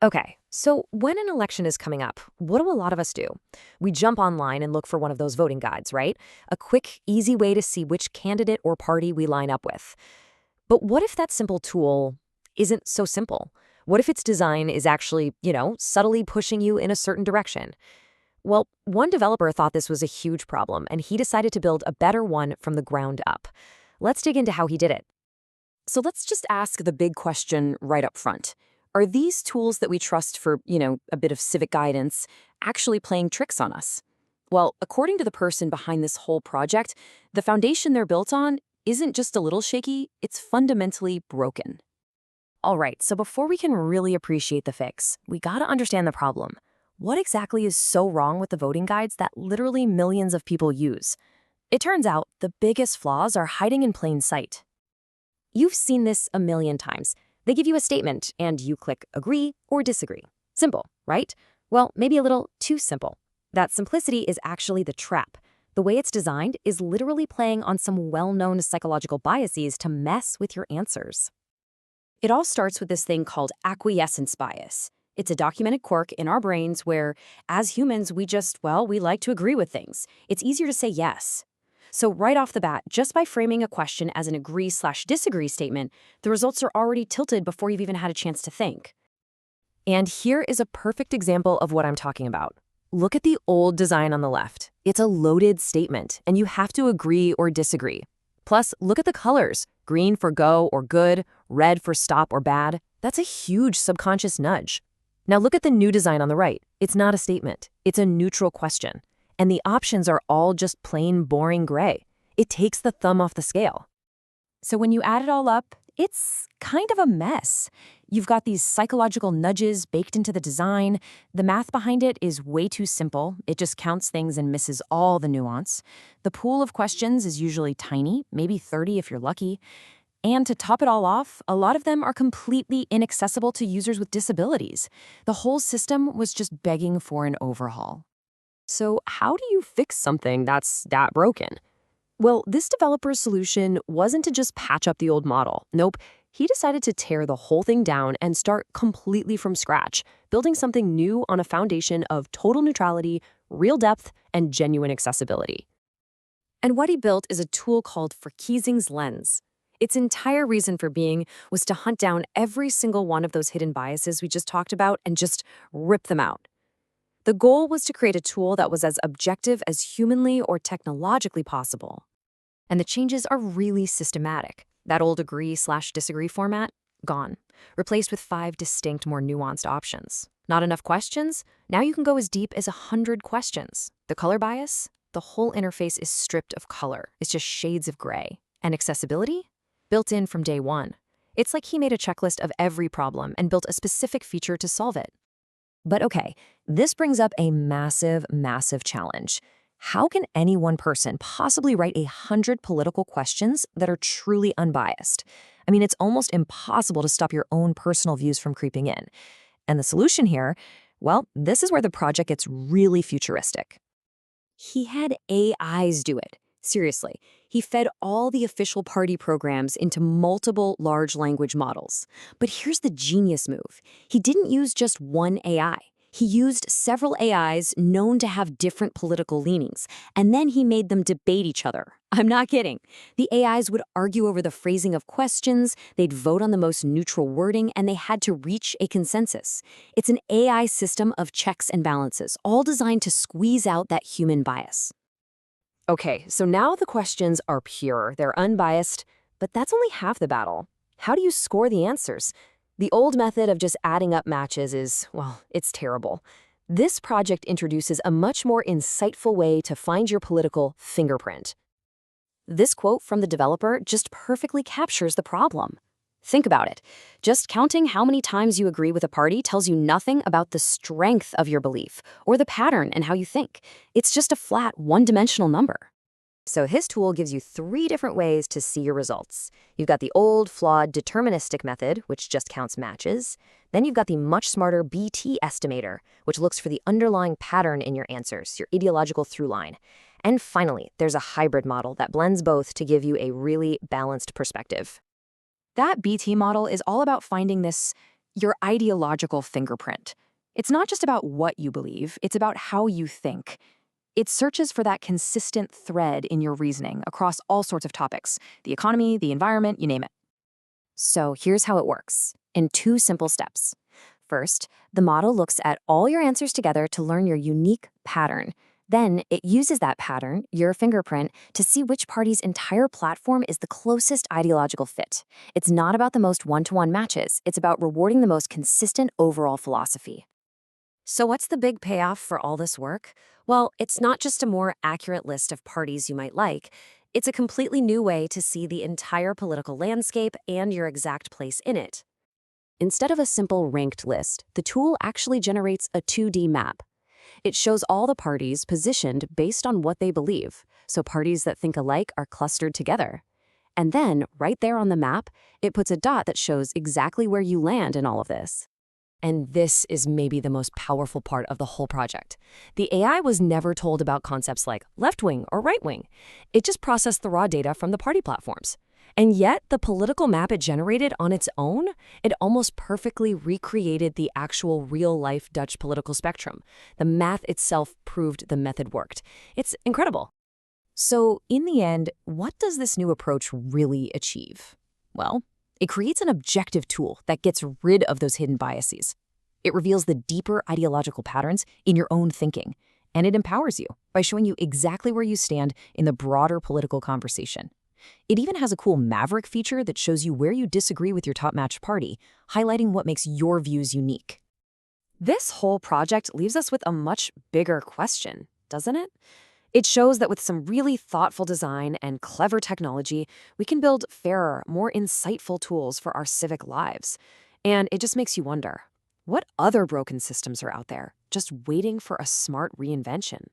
Okay, so when an election is coming up, what do a lot of us do? We jump online and look for one of those voting guides, right? A quick, easy way to see which candidate or party we line up with. But what if that simple tool isn't so simple? What if its design is actually, subtly pushing you in a certain direction? Well, one developer thought this was a huge problem, and he decided to build a better one from the ground up. Let's dig into how he did it. So let's just ask the big question right up front. Are these tools that we trust for, a bit of civic guidance actually playing tricks on us? Well, according to the person behind this whole project, the foundation they're built on isn't just a little shaky, it's fundamentally broken. All right, so before we can really appreciate the fix, we gotta understand the problem. What exactly is so wrong with the voting guides that literally millions of people use? It turns out the biggest flaws are hiding in plain sight. You've seen this a million times. They give you a statement, and you click agree or disagree. Simple, right? Well, maybe a little too simple. That simplicity is actually the trap. The way it's designed is literally playing on some well-known psychological biases to mess with your answers. It all starts with this thing called acquiescence bias. It's a documented quirk in our brains where, as humans, we like to agree with things. It's easier to say yes. So right off the bat, just by framing a question as an agree/disagree statement, the results are already tilted before you've even had a chance to think. And here is a perfect example of what I'm talking about. Look at the old design on the left. It's a loaded statement, and you have to agree or disagree. Plus, look at the colors. Green for go or good, red for stop or bad. That's a huge subconscious nudge. Now look at the new design on the right. It's not a statement. It's a neutral question. And the options are all just plain boring gray. It takes the thumb off the scale. So when you add it all up, it's kind of a mess. You've got these psychological nudges baked into the design. The math behind it is way too simple. It just counts things and misses all the nuance. The pool of questions is usually tiny, maybe 30 if you're lucky. And to top it all off, a lot of them are completely inaccessible to users with disabilities. The whole system was just begging for an overhaul. So how do you fix something that's that broken? Well, this developer's solution wasn't to just patch up the old model. Nope, he decided to tear the whole thing down and start completely from scratch, building something new on a foundation of total neutrality, real depth, and genuine accessibility. And what he built is a tool called Verkiezing's lens. Its entire reason for being was to hunt down every single one of those hidden biases we just talked about and just rip them out. The goal was to create a tool that was as objective as humanly or technologically possible. And the changes are really systematic. That old agree/disagree format, gone. Replaced with 5 distinct, more nuanced options. Not enough questions? Now you can go as deep as 100 questions. The color bias? The whole interface is stripped of color. It's just shades of gray. And accessibility? Built in from day one. It's like he made a checklist of every problem and built a specific feature to solve it. But okay, this brings up a massive, massive challenge. How can any one person possibly write 100 political questions that are truly unbiased? I mean, it's almost impossible to stop your own personal views from creeping in. And the solution here, well, this is where the project gets really futuristic. He had AIs do it. Seriously, he fed all the official party programs into multiple large language models. But here's the genius move. He didn't use just one AI. He used several AIs known to have different political leanings, and then he made them debate each other. I'm not kidding. The AIs would argue over the phrasing of questions, they'd vote on the most neutral wording, and they had to reach a consensus. It's an AI system of checks and balances, all designed to squeeze out that human bias. Okay, so now the questions are pure, they're unbiased, but that's only half the battle. How do you score the answers? The old method of just adding up matches is, well, it's terrible. This project introduces a much more insightful way to find your political fingerprint. This quote from the developer just perfectly captures the problem. Think about it. Just counting how many times you agree with a party tells you nothing about the strength of your belief or the pattern in how you think. It's just a flat, one-dimensional number. So his tool gives you 3 different ways to see your results. You've got the old, flawed, deterministic method, which just counts matches. Then you've got the much smarter BT estimator, which looks for the underlying pattern in your answers, your ideological through line. And finally, there's a hybrid model that blends both to give you a really balanced perspective. That BT model is all about finding this, your ideological fingerprint. It's not just about what you believe, it's about how you think. It searches for that consistent thread in your reasoning across all sorts of topics: the economy, the environment, you name it. So here's how it works, in 2 simple steps. First, the model looks at all your answers together to learn your unique pattern. Then it uses that pattern, your fingerprint, to see which party's entire platform is the closest ideological fit. It's not about the most one-to-one matches, it's about rewarding the most consistent overall philosophy. So what's the big payoff for all this work? Well, it's not just a more accurate list of parties you might like. It's a completely new way to see the entire political landscape and your exact place in it. Instead of a simple ranked list, the tool actually generates a 2D map. It shows all the parties positioned based on what they believe, so parties that think alike are clustered together. And then, right there on the map, it puts a dot that shows exactly where you land in all of this. And this is maybe the most powerful part of the whole project. The AI was never told about concepts like left-wing or right-wing. It just processed the raw data from the party platforms. And yet, the political map it generated on its own, it almost perfectly recreated the actual real-life Dutch political spectrum. The math itself proved the method worked. It's incredible. So, in the end, what does this new approach really achieve? Well, it creates an objective tool that gets rid of those hidden biases. It reveals the deeper ideological patterns in your own thinking, and it empowers you by showing you exactly where you stand in the broader political conversation. It even has a cool Maverick feature that shows you where you disagree with your top-matched party, highlighting what makes your views unique. This whole project leaves us with a much bigger question, doesn't it? It shows that with some really thoughtful design and clever technology, we can build fairer, more insightful tools for our civic lives. And it just makes you wonder, what other broken systems are out there, just waiting for a smart reinvention?